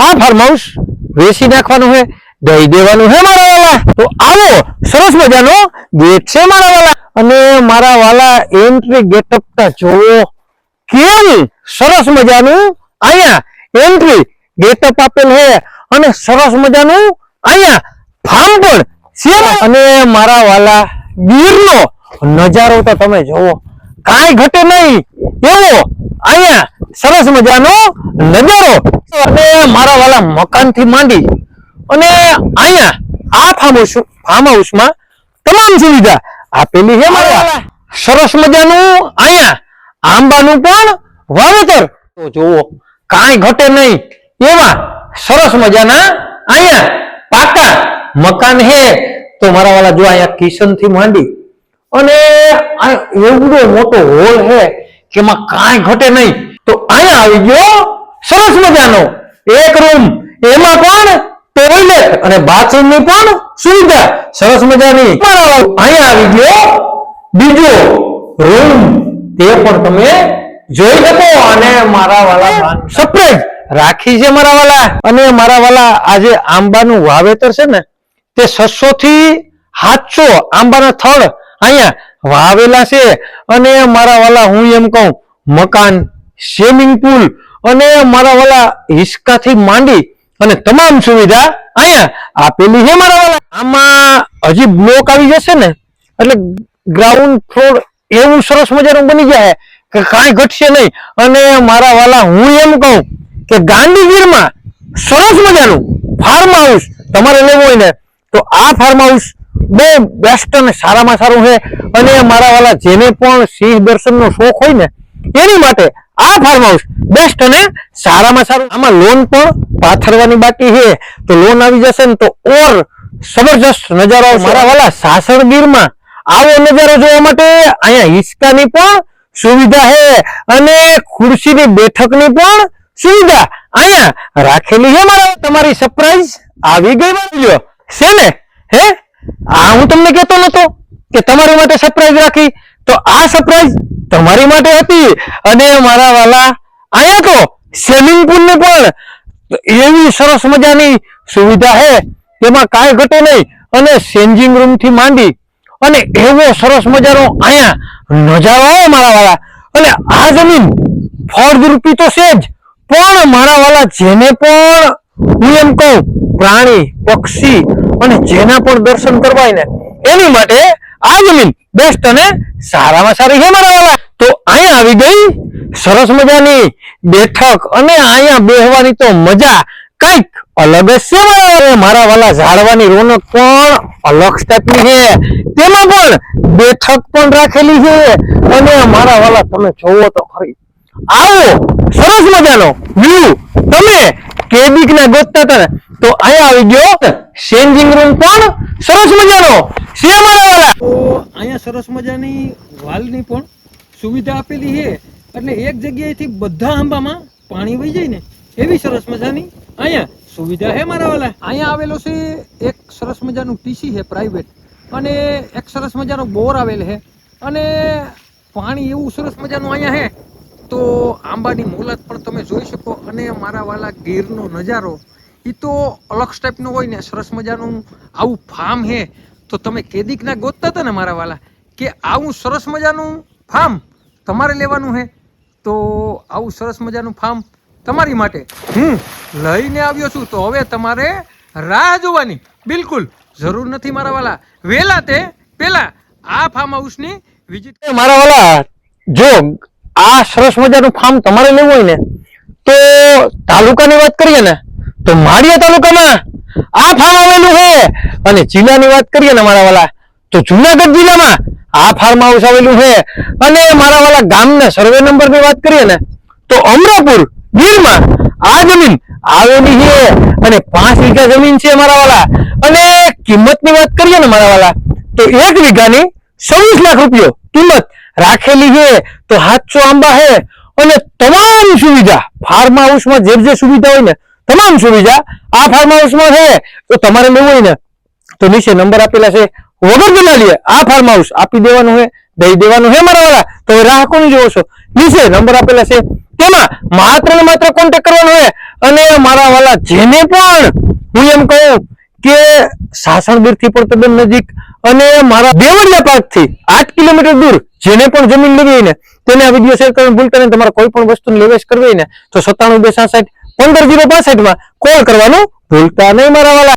આ farm house વેચી નાખવાનું છે, દઈ દેવાનું છે મારા વાલા। તો આવો સરસ મજાનો ગેટ છે મારા વાલા, અને મારા વાલા એન્ટ્રી ગેટઅપ તા જોવો કેવું સરસ મજાનું અહીંયા એન્ટ્રી ગેટઅપ આપેલ છે, અને સરસ મજાનું અહીંયા ફાર્મ પણ છે, અને મારા વાલા ગીરનો નજારો તો તમે જોવો કાંઈ ઘટે નહીં એવો અહીંયા સરસ મજાનો નજારો, અને મારા વાલા મકાન થી માંડી અને અહીંયા આ ફાર્મ હાઉસમાં તમામ સુવિધા આપેલી છે મારા વાલા। સરસ મજાનું અહીંયા આંબાનું પણ વાવેતર તો જોવો કાંઈ ઘટે નહીં એવા સરસ મજાના અહીંયા પાકા મકાન છે। તો મારા વાલા જો અહીંયા કિચન થી માંડી અને એવડો મોટો હોલ છે કે એમાં કાંઈ ઘટે નહીં। તો અહીંયા આવી ગયો સરસ મજાનો એક રૂમ, એમાં પણ ટોયલેટ અને બાથરૂમ ની પણ સુવિધા સરસ મજાની। અહીંયા આવી ગયો બીજો રૂમ, તે પણ તમે જોઈ શકો, અને મારા વાલા સરપ્રાઈઝ રાખી છે મારા વાલા। અને મારા વાલા આજે આંબાનું વાવેતર છે ને તે 600 થી 700 આંબાના થડ અહીંયા વાવેલા છે, અને મારા વાલા હું એમ કહું મકાન, સ્વિમિંગ પુલ અને મારા વાલા હિસકાથી માંડી અને તમામ સુવિધા અહીંયા આપેલી છે મારા વાલા। આમાં હજી બ્લોક આવી જશે ને એટલે ગ્રાઉન્ડ ફ્લોર એવું સરસ મજાનું બની જાય કે કાંઈ ઘટશે નહીં। અને મારા વાલા હું એમ કહું કે ગાંધીગીરમાં સરસ મજાનું ફાર્મ હાઉસ તમારે લેવું હોય ને તો આ ફાર્મ હાઉસ બહુ બેસ્ટ અને સારામાં સારું છે, અને મારા વાલા જેને પણ સિંહ દર્શનનો શોખ હોય ને એની માટે આ ફાર્મ હાઉસ બેસ્ટ અને સારામાં સારું। આમાં લોન પણ પાથરવાની બાકી છે, તો લોન આવી જશે ને તો ઓર જબરજસ્ત નજારો આવશે મારા વાલા। સાસણગીરમાં આવો નજારો જોવા માટે અહીંયા હિસકાની પણ સુવિધા છે, અને ખુરશીની બેઠકની પણ સુવિધા અહીંયા રાખેલી છે મારા। તમારી સરપ્રાઈઝ આવી ગઈ મારી છે ને, હે આ હું તમને કહેતો નતો કે તમારી માટે સરપ્રાઈઝ રાખી, તો આ સરપ્રાઈઝ તમારી માટે હતી। અને મારા વાલા અહીંયા તો સ્વિમિંગ પુલ ની પણ એવી સરસ મજાની સુવિધા છે, તેમાં કાંઈ ઘટે નહીં, અને ચેન્જિંગ રૂમ થી માંડી અને એવો સરસ મજાનો અહીંયા નજારો આવે મારા વાલા। અને આ જમીન ફળદ્રુપી તો છે જ, પણ મારા વાલા જેને પણ હું એમ કહું પ્રાણી પક્ષી અને જેના પણ દર્શન કરવાય ને એની માટે આ જમીન બેસ્ટ અને સારામાં સારી છે મારા વાલા। તો અહીંયા આવી ગઈ સરસ મજાની બેઠક, અને અહીંયા બેહવાની તો મજા કઈક અલગ જ છે મારા વાલા। ઝાડવાની રોનક પણ અલગ ટાઈપની છે, તેમાં પણ બેઠક પણ રાખેલી છે, અને મારા વાલા તમે જોવો તો ખરી આવો સરસ મજાનો વ્યૂ તમે કેબિક ના ગોતતા હતા ને તો અહીંયા આવી ગયો ચેન્જિંગ રૂમ પણ સરસ મજાનો છે મારા વાલા। તો અહીંયા સરસ મજાની વાલની પણ સુવિધા આપેલી છે, એટલે એક જગ્યાએથી બધા આંબામાં પાણી વહી જાય ને એવી સરસ મજાની અહીંયા સુવિધા છે મારા વાલા। અહીંયા આવેલો છે એક સરસ મજાનું ટીસી છે પ્રાઇવેટ, અને એક સરસ મજાનો બોર આવેલ છે, અને પાણી એવું સરસ મજાનું અહીંયા છે। તો આંબાની મોલાત પણ તમે જોઈ શકો, અને મારા વાલા ગીરનો નજારો એ તો અલગ ટાઈપનો હોય ને સરસ મજાનું આવું ફાર્મ છે। તો તમે કેદીક ના ગોતતા હતા ને મારા વાલા કે આવું સરસ મજાનું ફાર્મ તમારે લેવાનું છે, તો આવું સરસ મજાનું ફાર્મ તમારી માટે હું લઈને આવ્યો છું। તો હવે તમારે રાહ જોવાની બિલકુલ જરૂર નથી મારા વાલા, વહેલા તે પહેલા આ ફાર્મ હાઉસની વિઝિટ મારા વાલા। જો આ સરસ મજાનું ફાર્મ તમારે લેવું હોય ને તો તાલુકાની વાત કરીએ ને તો માળિયા તાલુકામાં આ ફાર્મ આવેલું છે, અને જિલ્લાની વાત કરીએ ને મારા વાલા તો જુનાગઢ જિલ્લામાં આ ફાર્મ હાઉસ આવેલું છે, અને મારા વાલા ગામના સર્વે નંબરની વાત કરીએ ને તો અમરાપુર ગીરમાં આ જમીન આવેલી છે, અને 5 વીઘા જમીન છે મારા વાલા। અને કિંમતની વાત કરીએ ને મારા વાલા તો 1 વીઘાની 26 લાખ રૂપિયા કિંમત રાખેલી છે। તો 700 આંબા છે, અને તમામ સુવિધા ફાર્મ હાઉસમાં જે સુવિધા હોય ને તમામ સુવિધા આ ફાર્મ હાઉસમાં છે। તો તમારે લેવું હોય ને તો નીચે નંબર આપેલા છે, વગર દલાલીએ આ ફાર્મ હાઉસ આપી દેવાનું છે, દઈ દેવાનું છે મારા વાલા। તો રાહ કોની જોવો છો, નીચે નંબર આપેલા છે, તેમાં માત્ર ને માત્ર કોન્ટેક્ટ કરવાનો છે, અને મારા વાલા જેને પણ હું એમ કહું કે સાસણગીર થી પણ તદ્દન નજીક અને મારા દેવળિયા પાર્ક થી 8 કિલોમીટર દૂર જેને પણ જમીન લેવી હોય ને તેને આ વિડીયો શેર કરવાનું ભૂલતા નહીં. તમારે કોઈ પણ વસ્તુની લેવેશ કરવી હોય ને તો 97 266 15065 માં કોલ કરવાનું ભૂલતા નહીં મારા વાલા.